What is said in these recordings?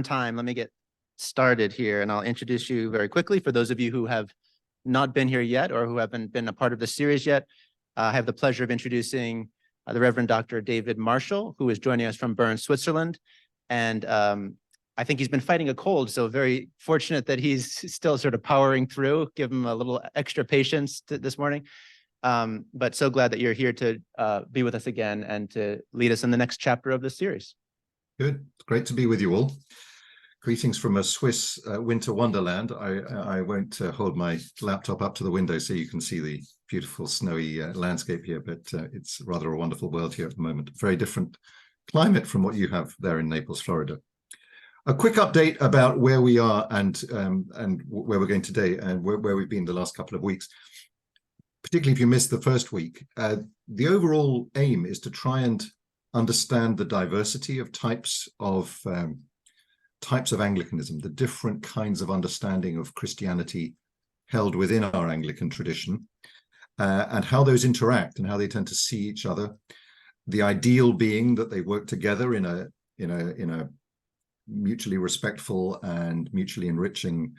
time, let me get started here, and I'll introduce you very quickly. For those of you who have not been here yet or who haven't been a part of the series yet, I have the pleasure of introducing the Reverend Dr. David Marshall, who is joining us from Bern, Switzerland. And I think he's been fighting a cold, so very fortunate that he's still sort of powering through. Give him a little extra patience this morning. But so glad that you're here to be with us again and to lead us in the next chapter of this series. Good. Great to be with you all. Greetings from a Swiss winter wonderland. I won't hold my laptop up to the window so you can see the beautiful snowy landscape here, but it's rather a wonderful world here at the moment. Very different climate from what you have there in Naples, Florida. A quick update about where we are and where we're going today and where we've been the last couple of weeks. Particularly if you missed the first week, the overall aim is to try and understand the diversity of types of Anglicanism, the different kinds of understanding of Christianity held within our Anglican tradition, and how those interact and how they tend to see each other. The ideal being that they work together in a mutually respectful and mutually enriching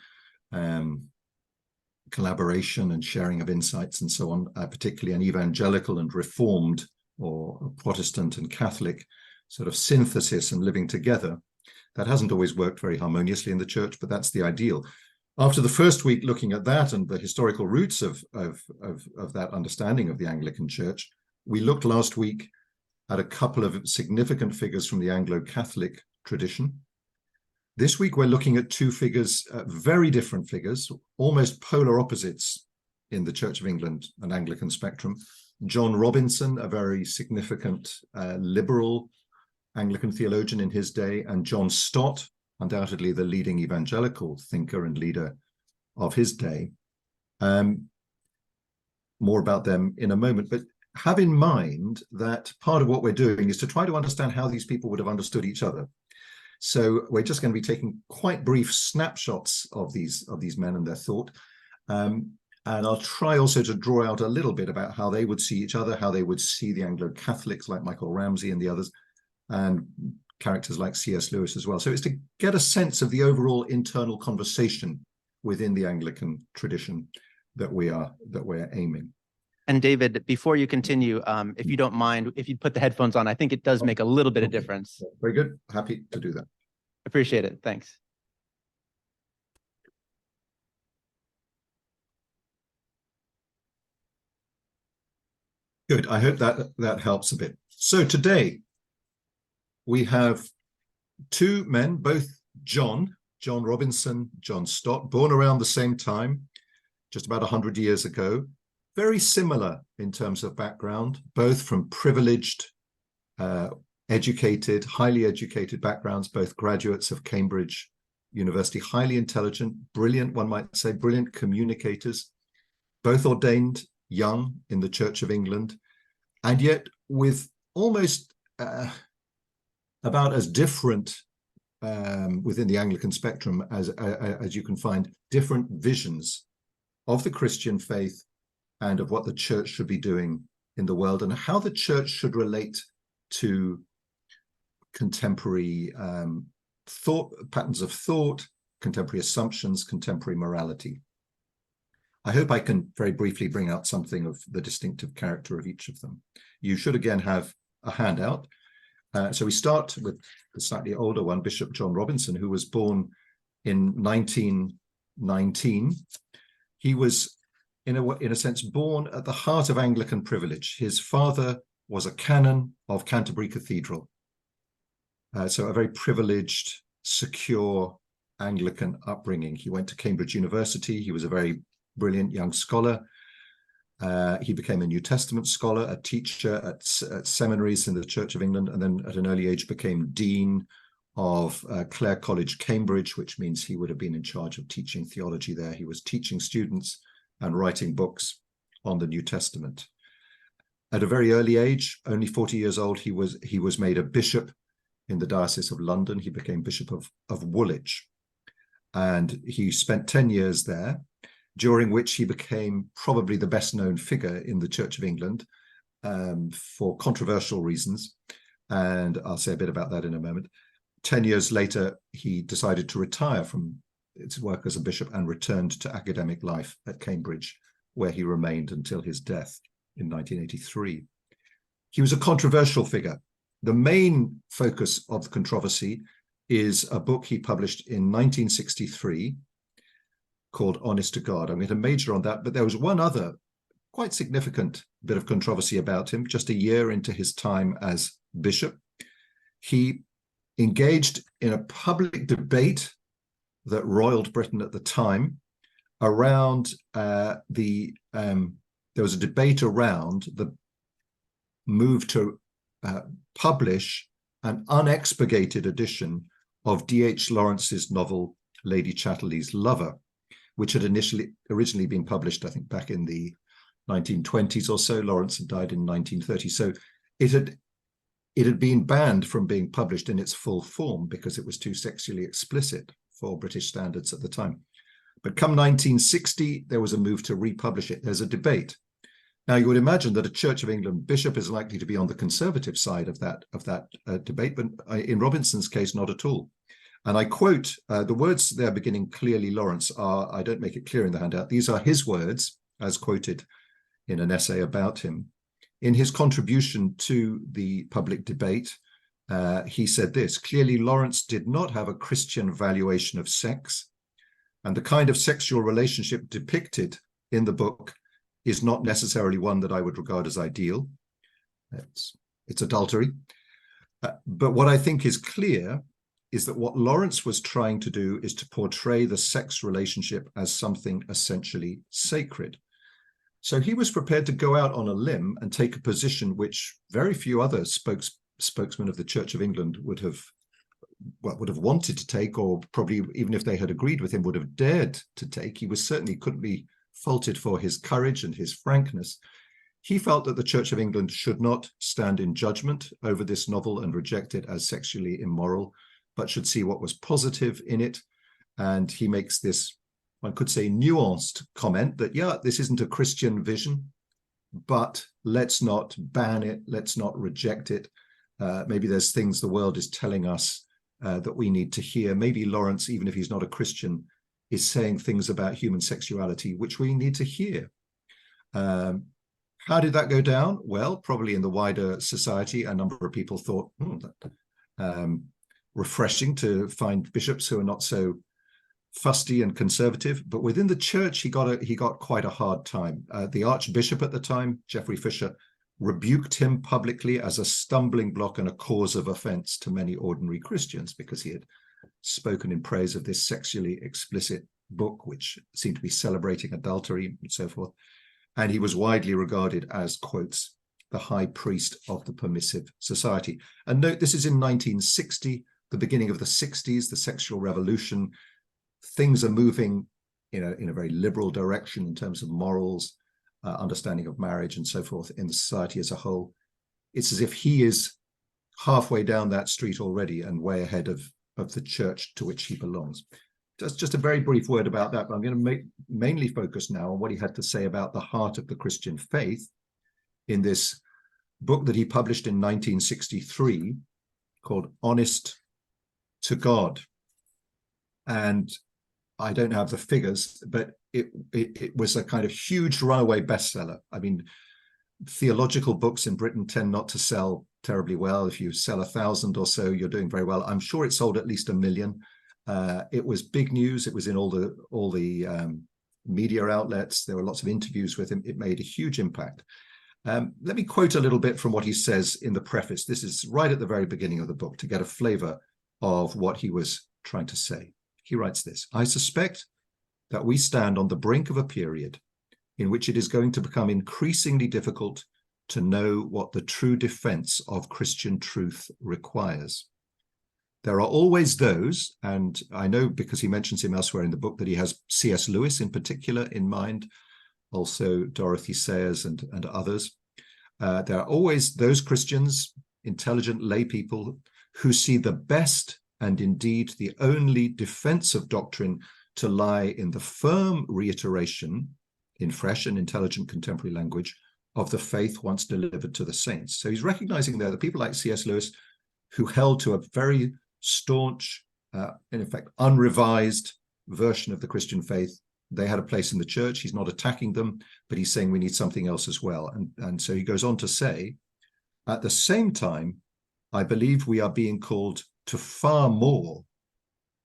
collaboration and sharing of insights and so on, particularly an evangelical and reformed or Protestant and Catholic sort of synthesis and living together. That hasn't always worked very harmoniously in the church, but that's the ideal. After the first week looking at that and the historical roots of that understanding of the Anglican Church, we looked last week at a couple of significant figures from the Anglo-Catholic tradition. This week we're looking at two figures, very different figures, almost polar opposites in the Church of England and Anglican spectrum. John Robinson, a very significant liberal Anglican theologian in his day, and John Stott, undoubtedly the leading evangelical thinker and leader of his day. More about them in a moment, but have in mind that part of what we're doing is to try to understand how these people would have understood each other. So we're just going to be taking quite brief snapshots of these men and their thought. And I'll try also to draw out a little bit about how they would see each other, how they would see the Anglo-Catholics like Michael Ramsey and the others, and characters like C.S. Lewis as well. So it's to get a sense of the overall internal conversation within the Anglican tradition that we're aiming. And David, before you continue, if you don't mind, if you put the headphones on, I think it does make a little bit of difference. Very good. Happy to do that. Appreciate it. Thanks. Good. I hope that helps a bit. So today we have two men, both John Robinson, John Stott, born around the same time, just about 100 years ago. Very similar in terms of background, both from privileged, educated, highly educated backgrounds, both graduates of Cambridge University, highly intelligent, brilliant, one might say, brilliant communicators, both ordained young in the Church of England, and yet with almost about as different within the Anglican spectrum as you can find, different visions of the Christian faith and of what the church should be doing in the world and how the church should relate to contemporary patterns of thought, contemporary assumptions, contemporary morality. I hope I can very briefly bring out something of the distinctive character of each of them. You should again have a handout. So we start with the slightly older one, Bishop John Robinson, who was born in 1919. He was, in a sense, born at the heart of Anglican privilege. His father was a canon of Canterbury Cathedral. So a very privileged, secure Anglican upbringing. He went to Cambridge University. He was a very brilliant young scholar. He became a New Testament scholar, a teacher at seminaries in the Church of England, and then at an early age became dean of Clare College, Cambridge, which means he would have been in charge of teaching theology there. He was teaching students and writing books on the New Testament. At a very early age, only 40 years old, he was made a bishop in the Diocese of London. He became Bishop of Woolwich, and he spent 10 years there, during which he became probably the best known figure in the Church of England for controversial reasons. And I'll say a bit about that in a moment. 10 years later, he decided to retire from his work as a bishop and returned to academic life at Cambridge, where he remained until his death in 1983. He was a controversial figure. The main focus of the controversy is a book he published in 1963 called Honest to God. I'm going to major on that, but there was one other quite significant bit of controversy about him just a year into his time as bishop. He engaged in a public debate that roiled Britain at the time around there was a debate around the move to publish an unexpurgated edition of D.H. Lawrence's novel Lady Chatterley's Lover, which had originally been published, I think, back in the 1920s or so. Lawrence had died in 1930. So it had been banned from being published in its full form because it was too sexually explicit for British standards at the time. But come 1960, there was a move to republish it. There's a debate. Now, you would imagine that a Church of England bishop is likely to be on the conservative side of that debate, but in Robinson's case, not at all. And I quote, the words there beginning clearly Lawrence are, I don't make it clear in the handout, these are his words, as quoted in an essay about him. In his contribution to the public debate, he said this: clearly Lawrence did not have a Christian valuation of sex, and the kind of sexual relationship depicted in the book is not necessarily one that I would regard as ideal. It's adultery. But what I think is clear is that what Lawrence was trying to do is to portray the sex relationship as something essentially sacred. So he was prepared to go out on a limb and take a position which very few other spokesmen of the Church of England would have wanted to take, or probably even if they had agreed with him, would have dared to take. He certainly couldn't be faulted for his courage and his frankness. He felt that the Church of England should not stand in judgment over this novel and reject it as sexually immoral, but should see what was positive in it. And he makes this, one could say, nuanced comment that, yeah, this isn't a Christian vision, but let's not ban it, let's not reject it. Maybe there's things the world is telling us that we need to hear. Maybe Lawrence, even if he's not a Christian, is saying things about human sexuality which we need to hear. How did that go down? Well, probably in the wider society, a number of people thought, refreshing to find bishops who are not so fusty and conservative. But within the church, he got quite a hard time. The Archbishop at the time, Geoffrey Fisher, rebuked him publicly as a stumbling block and a cause of offense to many ordinary Christians, because he had spoken in praise of this sexually explicit book, which seemed to be celebrating adultery and so forth. And he was widely regarded as, quotes, the high priest of the permissive society. And note, this is in 1960, the beginning of the 60s, the sexual revolution. Things are moving in a very liberal direction in terms of morals, understanding of marriage and so forth in the society as a whole. It's as if he is halfway down that street already and way ahead of the church to which he belongs. Just a very brief word about that, but I'm going to mainly focus now on what he had to say about the heart of the Christian faith in this book that he published in 1963 called Honest to God. And I don't have the figures, but it was a kind of huge runaway bestseller. I mean, theological books in Britain tend not to sell terribly well. If you sell 1,000 or so, you're doing very well. I'm sure it sold at least 1 million. It was big news. It was in all the media outlets. There were lots of interviews with him. It made a huge impact. Let me quote a little bit from what he says in the preface. This is right at the very beginning of the book to get a flavor of what he was trying to say. He writes this: I suspect that we stand on the brink of a period in which it is going to become increasingly difficult to know what the true defense of Christian truth requires. There are always those, and I know because he mentions him elsewhere in the book that he has C.S. Lewis in particular in mind, also Dorothy Sayers and others. There are always those Christians, intelligent lay people, who see the best and indeed the only defense of doctrine to lie in the firm reiteration, in fresh and intelligent contemporary language, of the faith once delivered to the saints. So he's recognizing there that people like C.S. Lewis, who held to a very staunch, in effect, unrevised version of the Christian faith. They had a place in the church. He's not attacking them, but he's saying we need something else as well. And so he goes on to say, at the same time, I believe we are being called to far more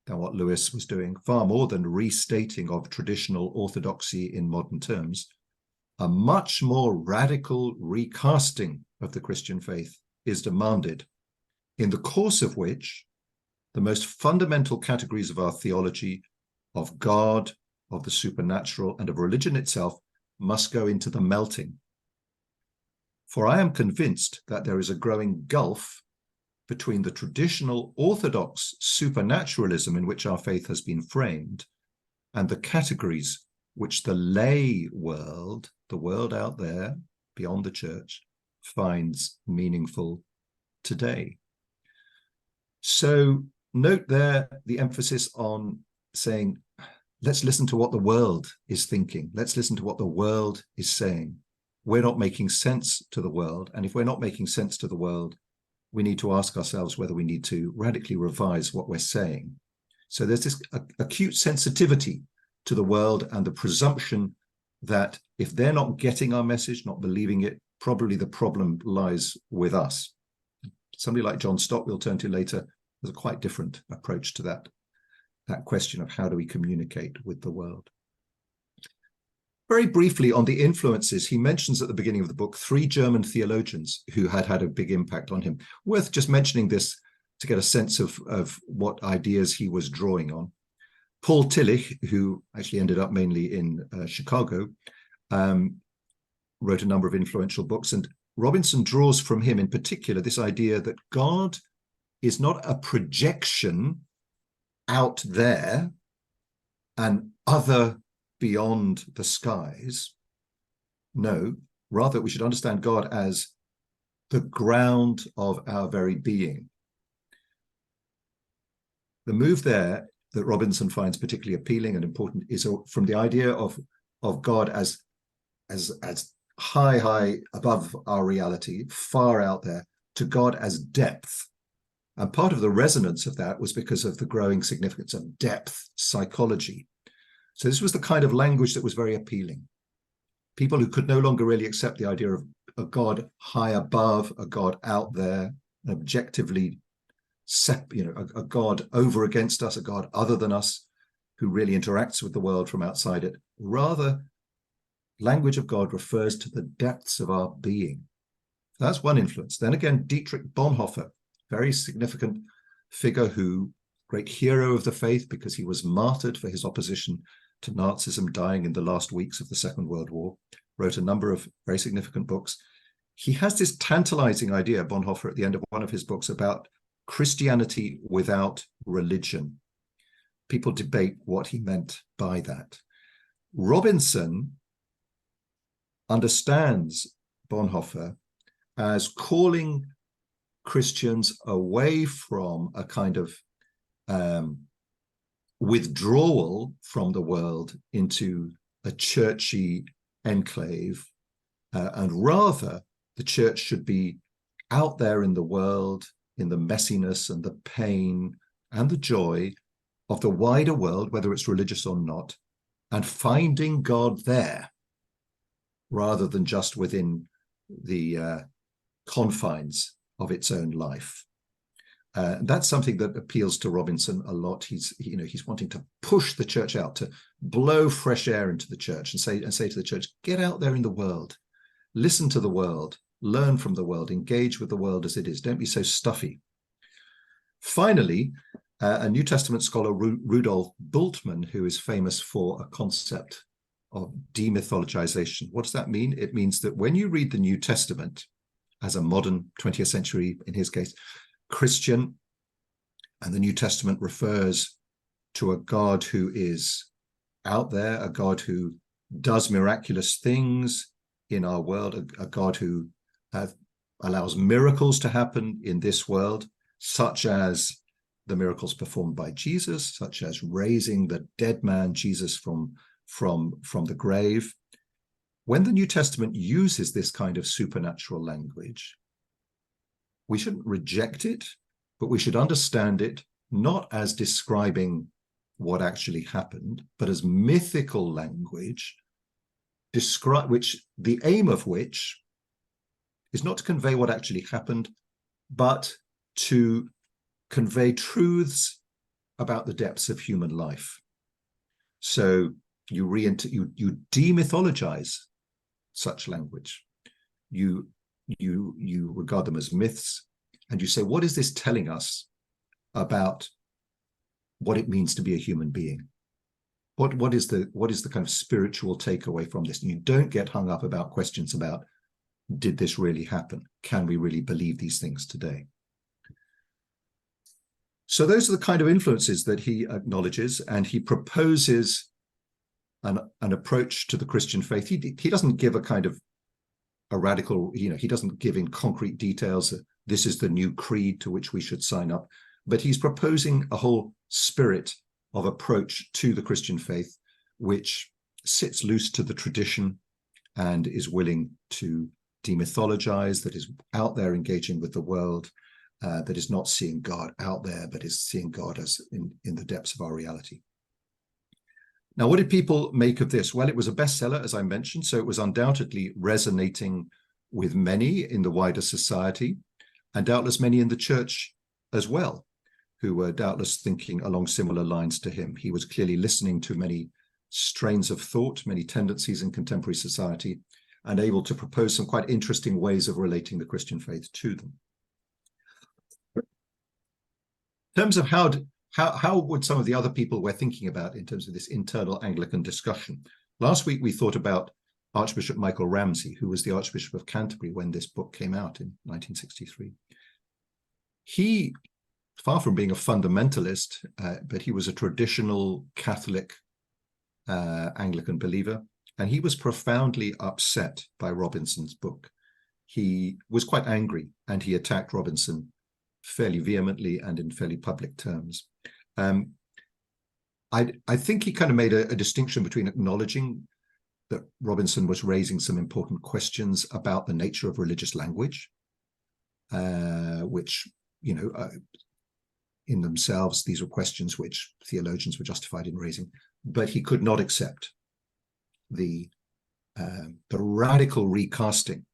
than what Lewis was doing, far more than restating of traditional orthodoxy in modern terms. A much more radical recasting of the Christian faith is demanded, in the course of which the most fundamental categories of our theology, of God, of the supernatural, and of religion itself must go into the melting. For I am convinced that there is a growing gulf between the traditional orthodox supernaturalism in which our faith has been framed and the categories which the lay world, the world out there beyond the church, finds meaningful today. So note there the emphasis on saying, let's listen to what the world is thinking. Let's listen to what the world is saying. We're not making sense to the world. And if we're not making sense to the world, we need to ask ourselves whether we need to radically revise what we're saying. So there's this acute sensitivity to the world and the presumption that if they're not getting our message, not believing it, probably the problem lies with us. Somebody like John Stott, we'll turn to later, has a quite different approach to that question of how do we communicate with the world. Very briefly on the influences, he mentions at the beginning of the book 3 German theologians who had a big impact on him. Worth just mentioning this to get a sense of what ideas he was drawing on. Paul Tillich, who actually ended up mainly in Chicago, wrote a number of influential books, and Robinson draws from him in particular this idea that God is not a projection out there, an other beyond the skies. No, rather we should understand God as the ground of our very being. The move there that Robinson finds particularly appealing and important is from the idea of God as high above our reality, far out there, to God as depth. And part of the resonance of that was because of the growing significance of depth psychology. So this was the kind of language that was very appealing. People who could no longer really accept the idea of a God high above, a God out there, objectively, a God over against us, a God other than us, who really interacts with the world from outside it. Rather, language of God refers to the depths of our being. That's one influence. Then again, Dietrich Bonhoeffer, very significant figure who, great hero of the faith because he was martyred for his opposition to Nazism, dying in the last weeks of the Second World War, wrote a number of very significant books. He has this tantalizing idea, Bonhoeffer, at the end of one of his books, about Christianity without religion. People debate what he meant by that. Robinson understands Bonhoeffer as calling Christians away from a kind of withdrawal from the world into a churchy enclave, and rather the church should be out there in the world, in the messiness and the pain and the joy of the wider world, whether it's religious or not, and finding God there rather than just within the confines of its own life. That's something that appeals to Robinson a lot. He's wanting to push the church out, to blow fresh air into the church and say to the church, get out there in the world, listen to the world, learn from the world, engage with the world as it is. Don't be so stuffy. Finally, a New Testament scholar, Rudolf Bultmann, who is famous for a concept of demythologization. What does that mean? It means that when you read the New Testament as a modern 20th century, in his case, Christian, and the New Testament refers to a God who is out there, a God who does miraculous things in our world, a God who allows miracles to happen in this world, such as the miracles performed by Jesus, such as raising the dead man Jesus from the grave. When the New Testament uses this kind of supernatural language, we shouldn't reject it, but we should understand it not as describing what actually happened, but as mythical language, which the aim of which is not to convey what actually happened, but to convey truths about the depths of human life. So you demythologize such language. You regard them as myths, and you say, what is this telling us about what it means to be a human being? What is the kind of spiritual takeaway from this? And you don't get hung up about questions about, did this really happen? Can we really believe these things today? So those are the kind of influences that he acknowledges, and he proposes an approach to the Christian faith. He doesn't give a kind of a radical, he doesn't give in concrete details, this is the new creed to which we should sign up, but he's proposing a whole spirit of approach to the Christian faith, which sits loose to the tradition and is willing to demythologize, that is out there engaging with the world, that is not seeing God out there, but is seeing God as in the depths of our reality. Now, what did people make of this? Well, it was a bestseller, as I mentioned, so it was undoubtedly resonating with many in the wider society, and doubtless many in the church as well, who were doubtless thinking along similar lines to him. He was clearly listening to many strains of thought, many tendencies in contemporary society, and able to propose some quite interesting ways of relating the Christian faith to them. In terms of how would some of the other people we're thinking about in terms of this internal Anglican discussion? Last week, we thought about Archbishop Michael Ramsey, who was the Archbishop of Canterbury when this book came out in 1963. He, far from being a fundamentalist, but he was a traditional Catholic Anglican believer, and he was profoundly upset by Robinson's book. He was quite angry, and he attacked Robinson fairly vehemently and in fairly public terms. I think he kind of made a distinction between acknowledging that Robinson was raising some important questions about the nature of religious language, which, in themselves, these were questions which theologians were justified in raising, but he could not accept the radical recasting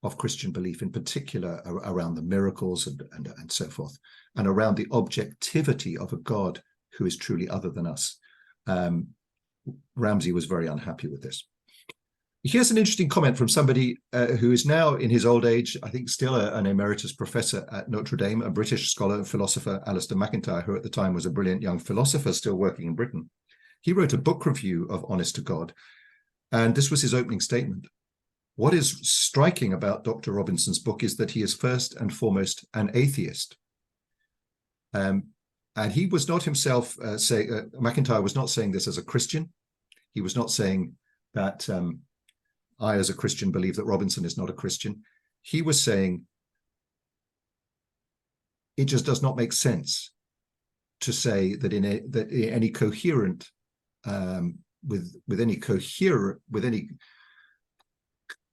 of Christian belief, in particular around the miracles and so forth, and around the objectivity of a God who is truly other than us. Ramsey was very unhappy with this. Here's an interesting comment from somebody who is now in his old age, I think still an emeritus professor at Notre Dame, a British scholar and philosopher, Alistair MacIntyre, who at the time was a brilliant young philosopher still working in Britain. He wrote a book review of Honest to God, and this was his opening statement. What is striking about Dr. Robinson's book is that he is first and foremost an atheist. And he was not himself MacIntyre was not saying this as a Christian. He was not saying that I, as a Christian, believe that Robinson is not a Christian. He was saying it just does not make sense to say that any coherent with any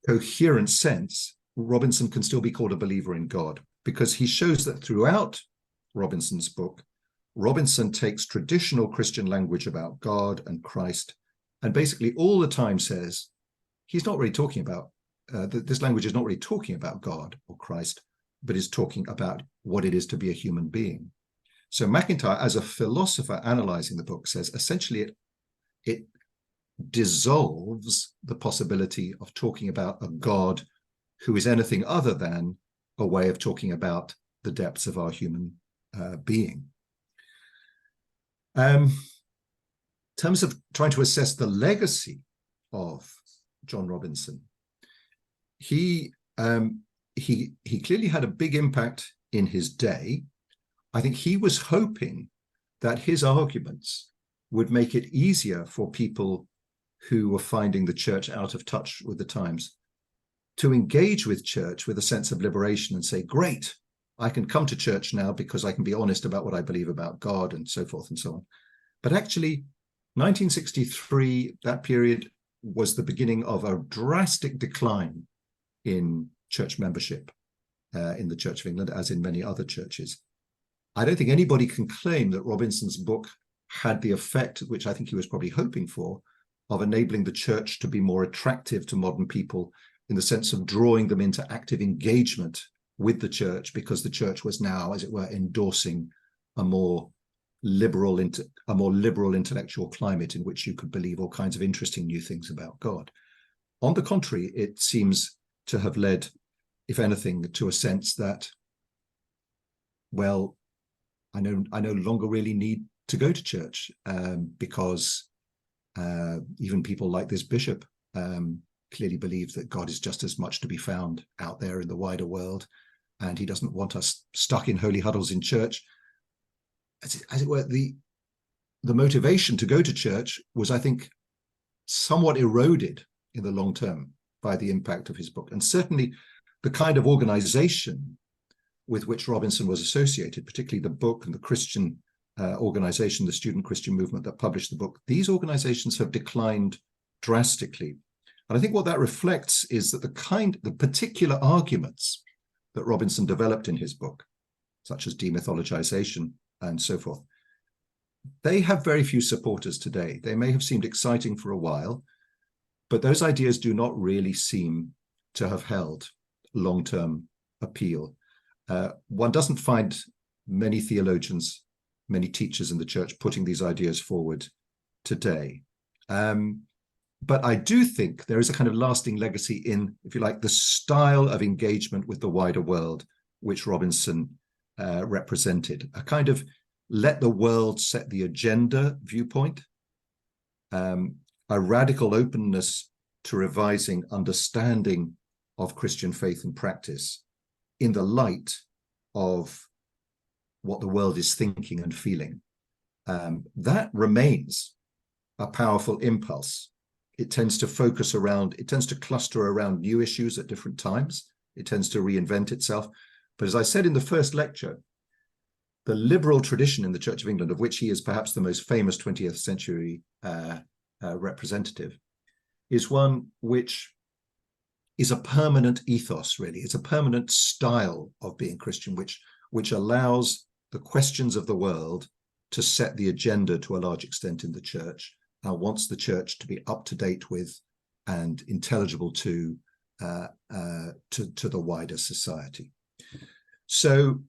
coherent sense, Robinson can still be called a believer in God, because he shows that throughout Robinson's book, Robinson takes traditional Christian language about God and Christ, and basically all the time says he's not really talking about, this language is not really talking about God or Christ, but is talking about what it is to be a human being. So MacIntyre, as a philosopher analyzing the book, says essentially it dissolves the possibility of talking about a God who is anything other than a way of talking about the depths of our human being. In terms of trying to assess the legacy of John Robinson, he clearly had a big impact in his day. I think he was hoping that his arguments would make it easier for people who were finding the church out of touch with the times to engage with church with a sense of liberation and say, great, I can come to church now because I can be honest about what I believe about God and so forth and so on. But actually, 1963, that period was the beginning of a drastic decline in church membership in the Church of England, as in many other churches. I don't think anybody can claim that Robinson's book had the effect, which I think he was probably hoping for, of enabling the church to be more attractive to modern people in the sense of drawing them into active engagement with the church, because the church was now, as it were, endorsing a more liberal intellectual climate in which you could believe all kinds of interesting new things about God. On the contrary, it seems to have led, if anything, to a sense that, well, I no longer really need to go to church because even people like this bishop clearly believe that God is just as much to be found out there in the wider world, and he doesn't want us stuck in holy huddles in church. As it were, the motivation to go to church was, I think, somewhat eroded in the long term by the impact of his book. And certainly the kind of organization with which Robinson was associated, particularly the book and the Christian organization, the student Christian movement that published the book, these organizations have declined drastically. And I think what that reflects is that the particular arguments that Robinson developed in his book, such as demythologization and so forth, they have very few supporters today. They may have seemed exciting for a while, but those ideas do not really seem to have held long-term appeal. One doesn't find many theologians, many teachers in the church putting these ideas forward today. But I do think there is a kind of lasting legacy in, if you like, the style of engagement with the wider world, which Robinson represented. A kind of let the world set the agenda viewpoint, a radical openness to revising understanding of Christian faith and practice in the light of what the world is thinking and feeling. That remains a powerful impulse. It tends to cluster around new issues at different times. It tends to reinvent itself. But as I said in the first lecture, the liberal tradition in the Church of England, of which he is perhaps the most famous 20th century representative, is one which is a permanent ethos, really. It's a permanent style of being Christian, which allows the questions of the world to set the agenda to a large extent in the church, and wants the church to be up to date with and intelligible to the wider society. So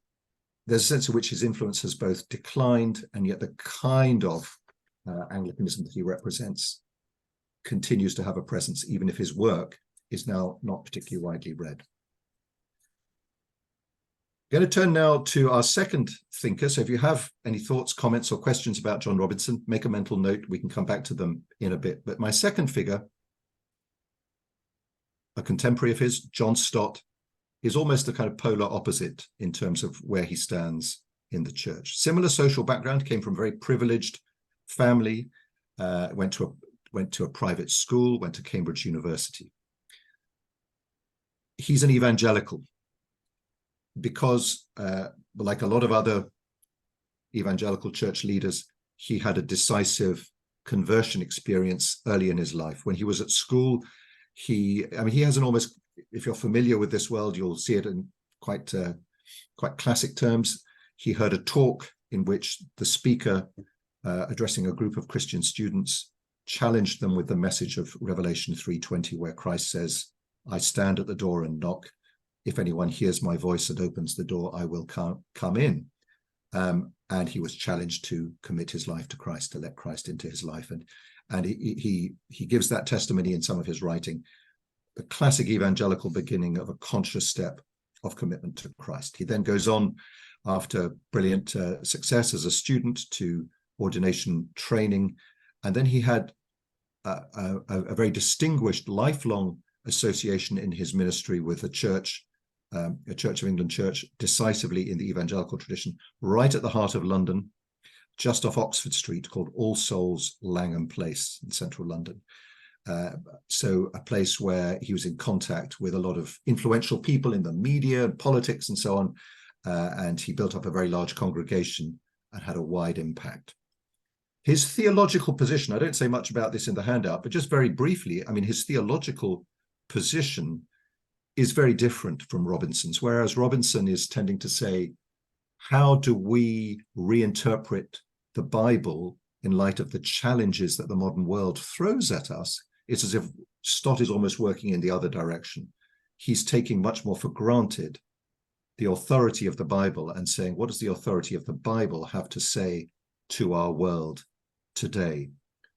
there's a sense in which his influence has both declined, and yet the kind of Anglicanism that he represents continues to have a presence, even if his work is now not particularly widely read. I'm going to turn now to our second thinker. So if you have any thoughts, comments, or questions about John Robinson, make a mental note. We can come back to them in a bit. But my second figure, a contemporary of his, John Stott, is almost the kind of polar opposite in terms of where he stands in the church. Similar social background, came from a very privileged family, went to a private school, went to Cambridge University. He's an evangelical because, like a lot of other evangelical church leaders, he had a decisive conversion experience early in his life. When he was at school, he has an almost, if you're familiar with this world, you'll see it in quite classic terms. He heard a talk in which the speaker, addressing a group of Christian students, challenged them with the message of Revelation 3:20, where Christ says, "I stand at the door and knock. If anyone hears my voice and opens the door, I will come in." And he was challenged to commit his life to Christ, to let Christ into his life. And he gives that testimony in some of his writing, the classic evangelical beginning of a conscious step of commitment to Christ. He then goes on, after brilliant success as a student, to ordination training. And then he had a very distinguished lifelong association in his ministry with a Church of England church, decisively in the evangelical tradition, right at the heart of London, just off Oxford Street, called All Souls Langham Place in central London. So a place where he was in contact with a lot of influential people in the media and politics and so on. And he built up a very large congregation and had a wide impact. His theological position, I don't say much about this in the handout, but just very briefly, his theological position is very different from Robinson's, whereas Robinson is tending to say how do we reinterpret the Bible in light of the challenges that the modern world throws at us? It's as if Stott is almost working in the other direction. He's taking much more for granted the authority of the Bible and saying, what does the authority of the Bible have to say to our world today?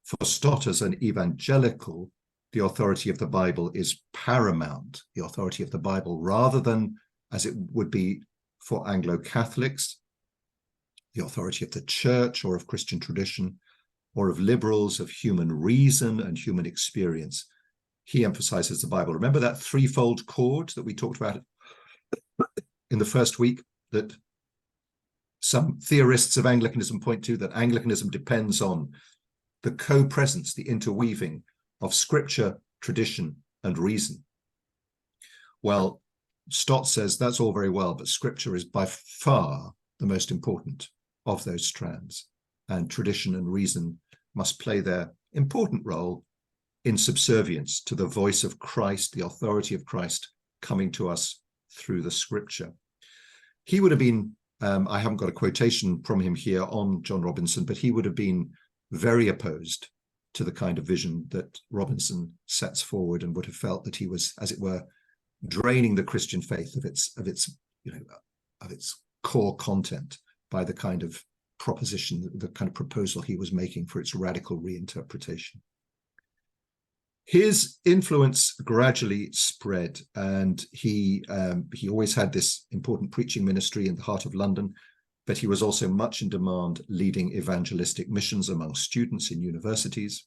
For Stott, as an evangelical, the authority of the Bible is paramount, the authority of the Bible, rather than, as it would be for Anglo-Catholics, the authority of the church or of Christian tradition, or of liberals, of human reason and human experience. He emphasizes the Bible. Remember that threefold cord that we talked about in the first week, that some theorists of Anglicanism point to, that Anglicanism depends on the co-presence, the interweaving of scripture, tradition, and reason. Well, Stott says that's all very well, but scripture is by far the most important of those strands, and tradition and reason must play their important role in subservience to the voice of Christ, the authority of Christ coming to us through the scripture. He would have been, I haven't got a quotation from him here on John Robinson, but he would have been very opposed to the kind of vision that Robinson sets forward, and would have felt that he was, as it were, draining the Christian faith of its core content by the kind of proposition, the kind of proposal he was making for its radical reinterpretation. His influence gradually spread, and he always had this important preaching ministry in the heart of London, but he was also much in demand leading evangelistic missions among students in universities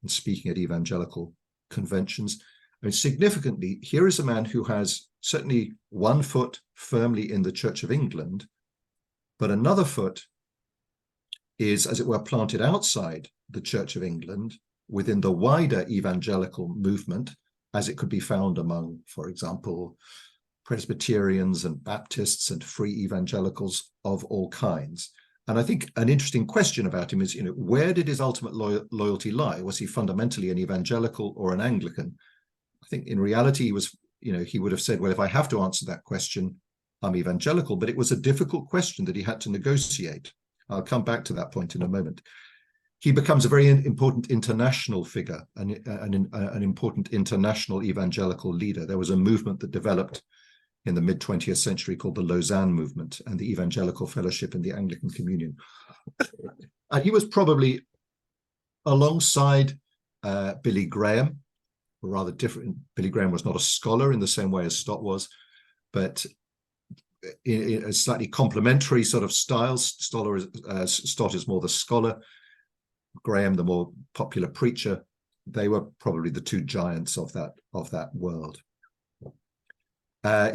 and speaking at evangelical conventions. I mean, significantly, here is a man who has certainly one foot firmly in the Church of England, but another foot is, as it were, planted outside the Church of England within the wider evangelical movement, as it could be found among, for example, Presbyterians and Baptists and free evangelicals of all kinds. And I think an interesting question about him is, where did his ultimate loyalty lie? Was he fundamentally an evangelical or an Anglican? I think in reality, he was, he would have said, well, if I have to answer that question, I'm evangelical. But it was a difficult question that he had to negotiate. I'll come back to that point in a moment. He becomes a very important international figure, an important international evangelical leader. There was a movement that developed in the mid-20th century called the Lausanne Movement and the Evangelical Fellowship in the Anglican Communion. And he was probably alongside Billy Graham, or rather different. Billy Graham was not a scholar in the same way as Stott was, but in a slightly complementary sort of styles. Stott is more the scholar, Graham the more popular preacher. They were probably the two giants of that world.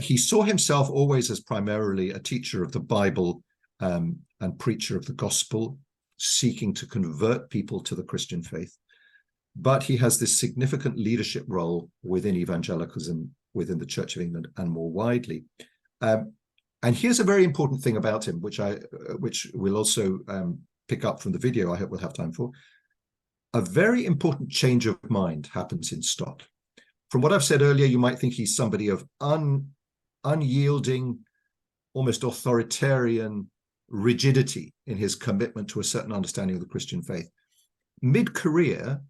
He saw himself always as primarily a teacher of the Bible and preacher of the gospel, seeking to convert people to the Christian faith. But he has this significant leadership role within evangelicalism, within the Church of England, and more widely. And here's a very important thing about him, which we'll also pick up from the video, I hope we'll have time for. A very important change of mind happens in Stott. From what I've said earlier, you might think he's somebody of unyielding, almost authoritarian rigidity in his commitment to a certain understanding of the Christian faith. Mid-career,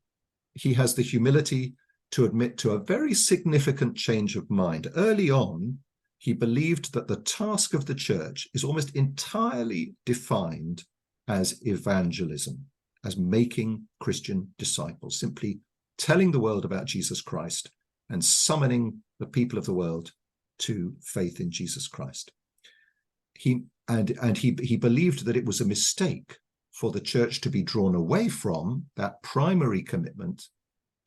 he has the humility to admit to a very significant change of mind. Early on, he believed that the task of the church is almost entirely defined as evangelism, as making Christian disciples, simply telling the world about Jesus Christ and summoning the people of the world to faith in Jesus Christ. He believed that it was a mistake for the church to be drawn away from that primary commitment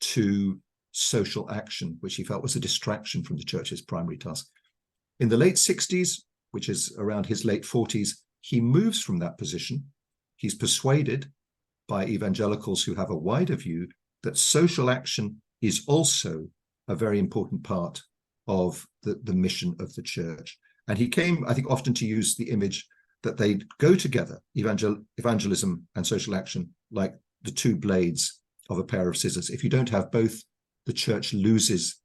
to social action, which he felt was a distraction from the church's primary task. In the late 60s, which is around his late 40s, he moves from that position. He's persuaded by evangelicals who have a wider view that social action is also a very important part of the mission of the church. And he came, I think, often to use the image that they go together, evangelism and social action, like the two blades of a pair of scissors. If you don't have both, the church loses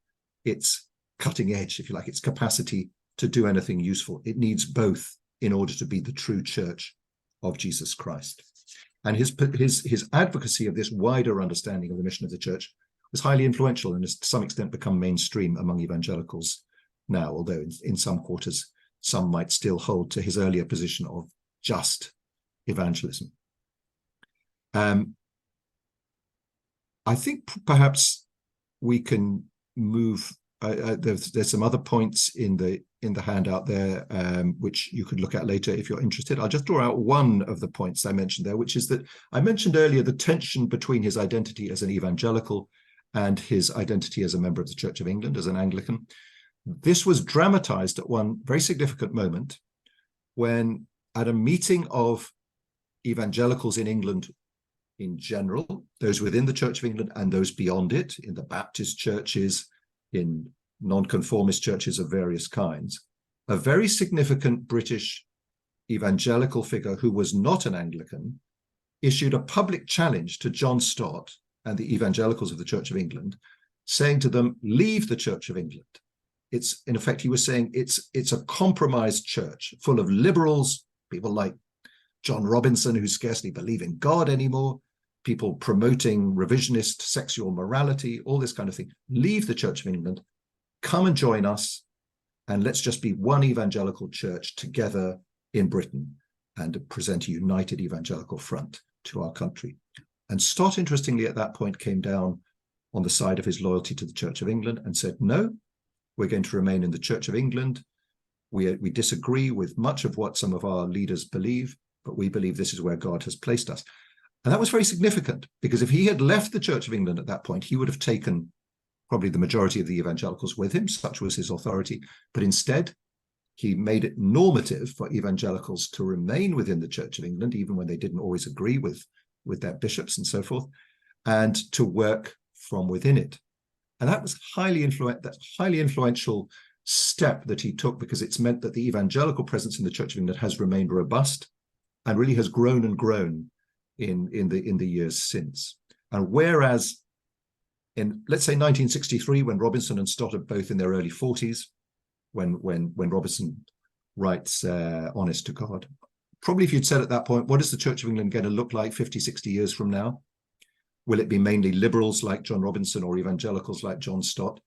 its cutting edge, if you like, its capacity to do anything useful. It needs both in order to be the true church of Jesus Christ. And his advocacy of this wider understanding of the mission of the church was highly influential and has to some extent become mainstream among evangelicals now, although in some quarters, some might still hold to his earlier position of just evangelism. I think perhaps we can move. There's some other points in the handout there, which you could look at later if you're interested. I'll just draw out one of the points I mentioned there, which is that I mentioned earlier the tension between his identity as an evangelical and his identity as a member of the Church of England, as an Anglican. This was dramatized at one very significant moment when, at a meeting of evangelicals in England in general, those within the Church of England and those beyond it, in the Baptist churches, in nonconformist churches of various kinds, a very significant British evangelical figure who was not an Anglican issued a public challenge to John Stott and the evangelicals of the Church of England, saying to them, leave the Church of England. It's, in effect, he was saying it's a compromised church full of liberals, people like John Robinson, who scarcely believe in God anymore, people promoting revisionist sexual morality, all this kind of thing. Leave the Church of England, come and join us, and let's just be one evangelical church together in Britain and present a united evangelical front to our country. And Stott, interestingly, at that point came down on the side of his loyalty to the Church of England and said, no, we're going to remain in the Church of England. We disagree with much of what some of our leaders believe, but we believe this is where God has placed us. And that was very significant, because if he had left the Church of England at that point, he would have taken probably the majority of the evangelicals with him, such was his authority. But instead, he made it normative for evangelicals to remain within the Church of England, even when they didn't always agree with their bishops and so forth, and to work from within it. And that was highly influential step that he took, because it's meant that the evangelical presence in the Church of England has remained robust and really has grown and grown in the years since. And whereas in, let's say, 1963, when Robinson and Stott are both in their early 40s, when Robinson writes Honest to God, probably if you'd said at that point, what is the Church of England going to look like 50, 60 years from now? Will it be mainly liberals like John Robinson or evangelicals like John Stott?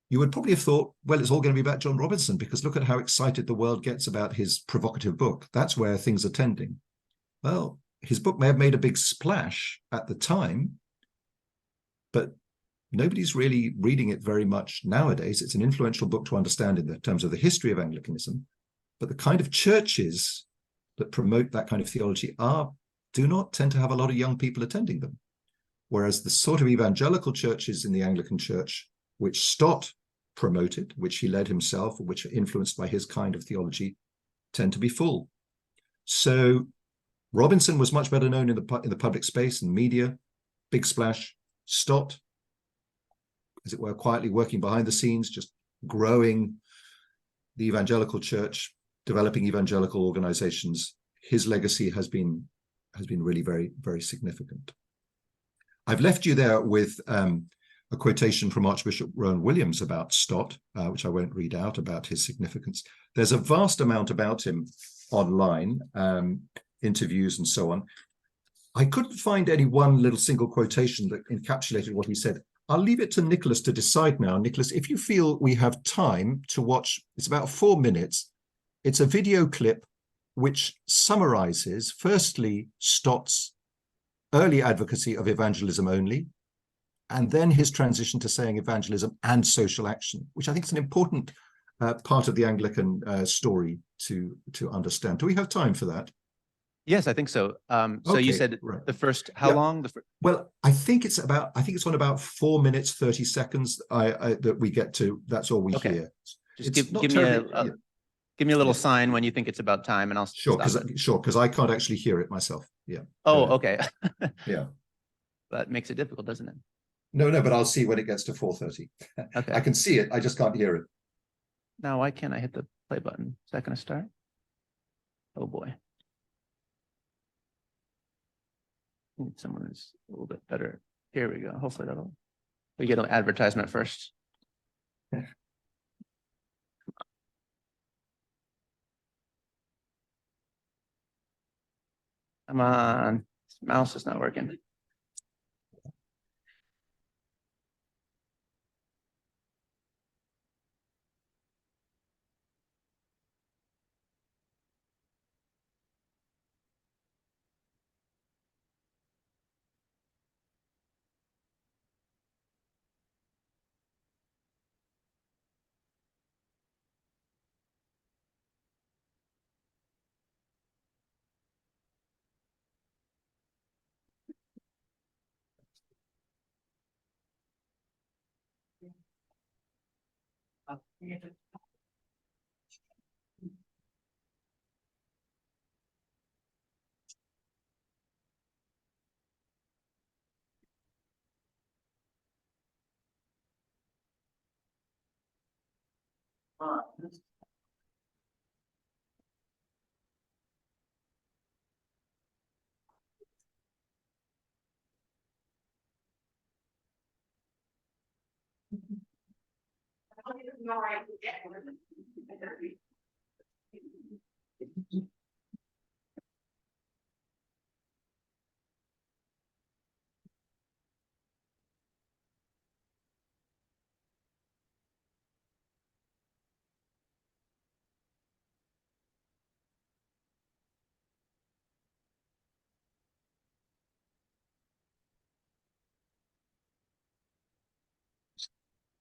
You would probably have thought, well, it's all going to be about John Robinson, because look at how excited the world gets about his provocative book. That's where things are tending. Well, his book may have made a big splash at the time, but nobody's really reading it very much nowadays. It's an influential book to understand in the terms of the history of Anglicanism, but the kind of churches that promote that kind of theology do not tend to have a lot of young people attending them. Whereas the sort of evangelical churches in the Anglican Church, which Stott promoted, which he led himself, which are influenced by his kind of theology, tend to be full. So Robinson was much better known in the public space and media, big splash. Stott, as it were, quietly working behind the scenes, just growing the evangelical church, developing evangelical organizations. His legacy has been really very, very significant. I've left you there with a quotation from Archbishop Rowan Williams about Stott, which I won't read out, about his significance. There's a vast amount about him online, interviews and so on. I couldn't find any one little single quotation that encapsulated what he said. I'll leave it to Nicholas to decide now. Nicholas, if you feel we have time to watch, it's about 4 minutes. It's a video clip which summarizes, firstly, Stott's early advocacy of evangelism only, and then his transition to saying evangelism and social action, which I think is an important part of the Anglican story to understand. Do we have time for that? Yes, I think so. So Okay, you said right. the first, how long? Well, I think it's on about 4 minutes, 30 seconds that we get to. That's all we hear. Just give me a little sign when you think it's about time, and I'll stop it. Sure, because I can't actually hear it myself. Yeah. Oh, okay. Yeah. That makes it difficult, doesn't it? No, but I'll see when it gets to 4:30. Okay. I can see it. I just can't hear it. Now, why can't I hit the play button? Is that going to start? Oh boy. Need someone who's a little bit better. Here we go. Hopefully we get an advertisement first. Come on, this mouse is not working.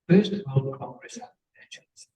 First World Congress applications.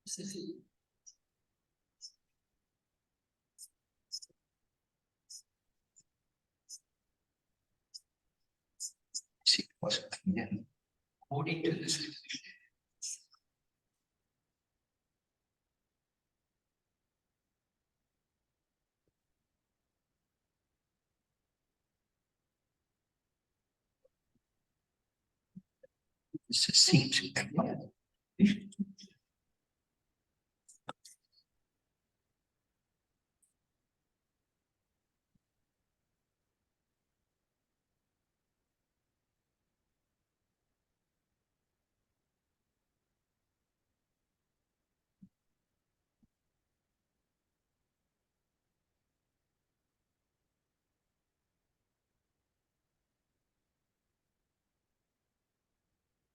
See what's again. According to this seems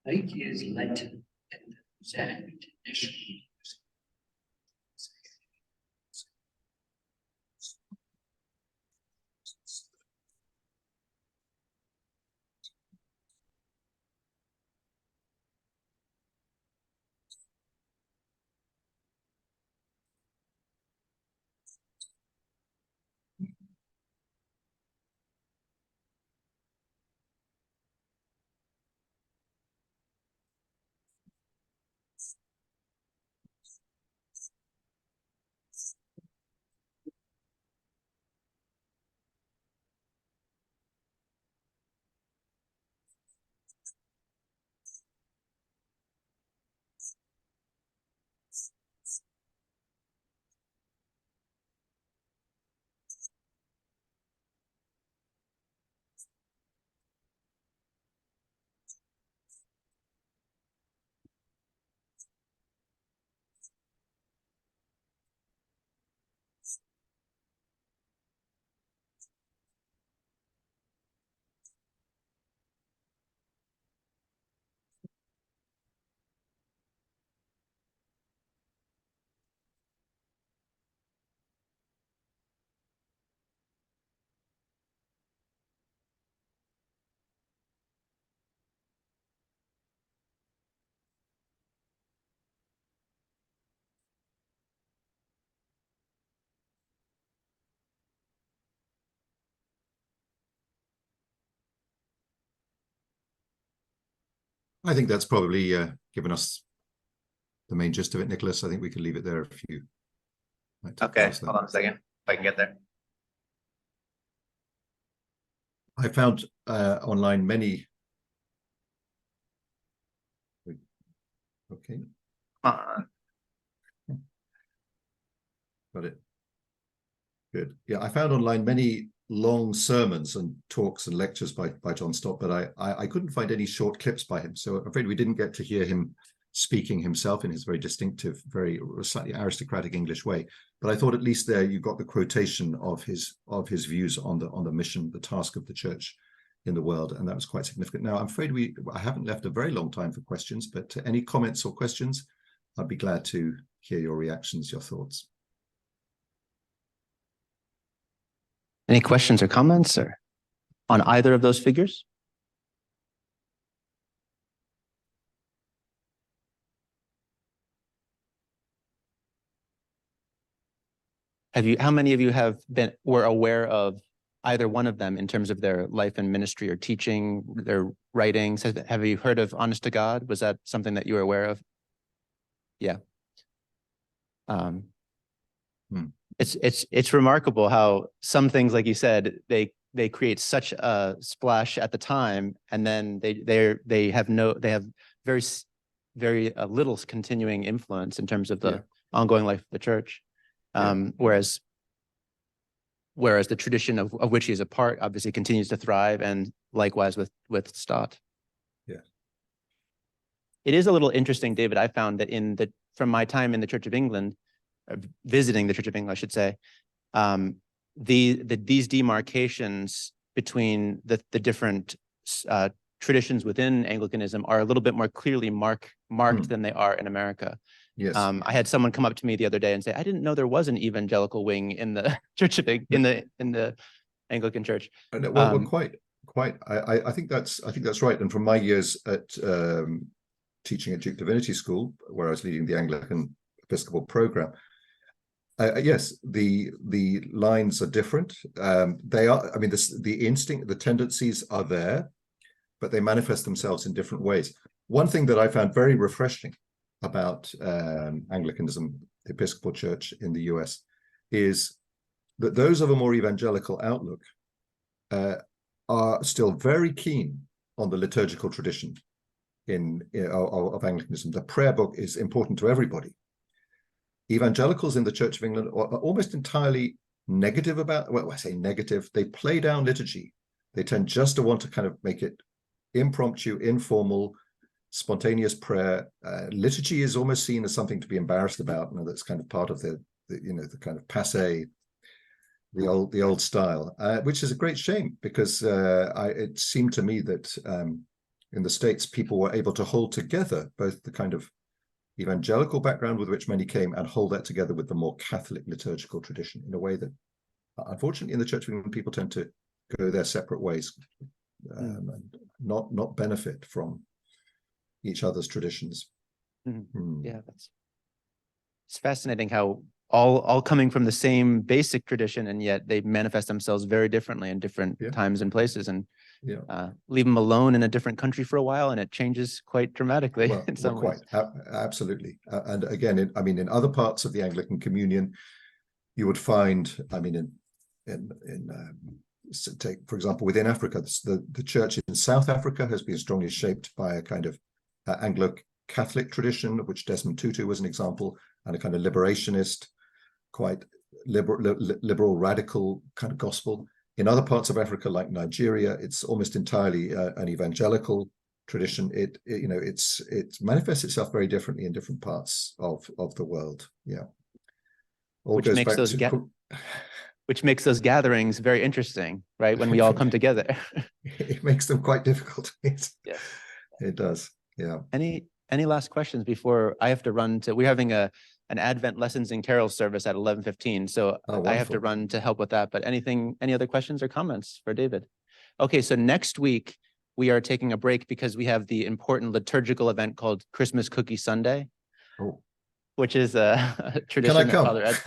eight years later, examined initially. I think that's probably given us the main gist of it, Nicholas. I think we could leave it there if you like to Okay, pass that. hold on a second, if I can get there. I found online many. Okay, got it. Good. Yeah, I found online many long sermons and talks and lectures by John Stott, but I couldn't find any short clips by him. So I'm afraid we didn't get to hear him speaking himself in his very distinctive, very slightly aristocratic English way. But I thought at least there you got the quotation of his views on the mission, the task of the church in the world, and that was quite significant. Now I'm afraid I haven't left a very long time for questions, but any comments or questions, I'd be glad to hear your reactions, your thoughts. Any questions or comments or on either of those figures? How many of you were aware of either one of them in terms of their life and ministry or teaching, their writings? Have you heard of Honest to God? Was that something that you were aware of? Yeah. It's remarkable how some things, like you said, they create such a splash at the time, and then they have very little continuing influence in terms of the ongoing life of the church. Whereas the tradition of which he is a part obviously continues to thrive, and likewise with Stott. Yeah. It is a little interesting, David. I found that from my time in the Church of England, visiting the Church of England, I should say, these demarcations between the different traditions within Anglicanism are a little bit more clearly marked than they are in America. Yes. I had someone come up to me the other day and say, "I didn't know there was an evangelical wing in the Church of in the Anglican Church." Well, quite. I think that's right. And from my years at teaching at Duke Divinity School, where I was leading the Anglican Episcopal program, yes, the lines are different. They are. I mean, the instinct, the tendencies are there, but they manifest themselves in different ways. One thing that I found very refreshing about Anglicanism, the Episcopal Church in the US, is that those of a more evangelical outlook are still very keen on the liturgical tradition of Anglicanism. The prayer book is important to everybody. Evangelicals in the Church of England are almost entirely negative about, well, I say negative, they play down liturgy. They tend just to want to kind of make it impromptu, informal, spontaneous prayer. Liturgy is almost seen as something to be embarrassed about, and that's kind of part of the kind of passé, the old style, which is a great shame, because it seemed to me that in the States people were able to hold together both the kind of evangelical background with which many came and hold that together with the more Catholic liturgical tradition in a way that, unfortunately, in the Church of England people tend to go their separate ways and not benefit from each other's traditions. Yeah, it's fascinating how all coming from the same basic tradition, and yet they manifest themselves very differently in different times and places, and leave them alone in a different country for a while, and it changes quite dramatically in some ways. Absolutely. And again, in other parts of the Anglican Communion, you would find, take, for example, within Africa, the church in South Africa has been strongly shaped by a kind of Anglo-Catholic tradition, of which Desmond Tutu was an example, and a kind of liberationist, quite liberal, radical kind of gospel. In other parts of Africa, like Nigeria, it's almost entirely an evangelical tradition. It manifests itself very differently in different parts of the world. Yeah, which makes those gatherings very interesting, right? When we all come together, it makes them quite difficult. It does. Yeah. Any last questions before I have to run to? We're having an Advent Lessons and Carols service at 11:15, so I have to run to help with that. But any other questions or comments for David? Okay, so next week we are taking a break because we have the important liturgical event called Christmas Cookie Sunday, which is a tradition that Father Ed.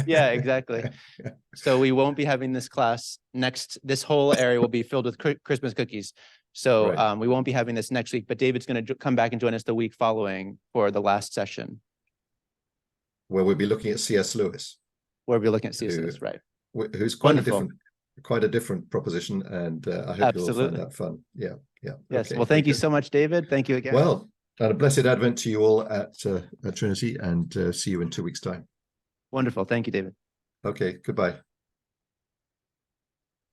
Yeah, exactly. So we won't be having this class this whole area will be filled with Christmas cookies. So Right. we won't be having this next week, but David's going to come back and join us the week following for the last session, Where we'll be looking at C.S. Lewis, where we'll be looking at CSS, right? who's quite Wonderful. quite a different proposition, and I hope you'll all find Absolutely. that fun. Yeah, yeah. Yes. Okay, Well, very thank you good. so much, David. Thank you again. Well, and a blessed Advent to you all at Trinity, and see you in 2 weeks' time. Wonderful. Thank you, David. Okay, goodbye.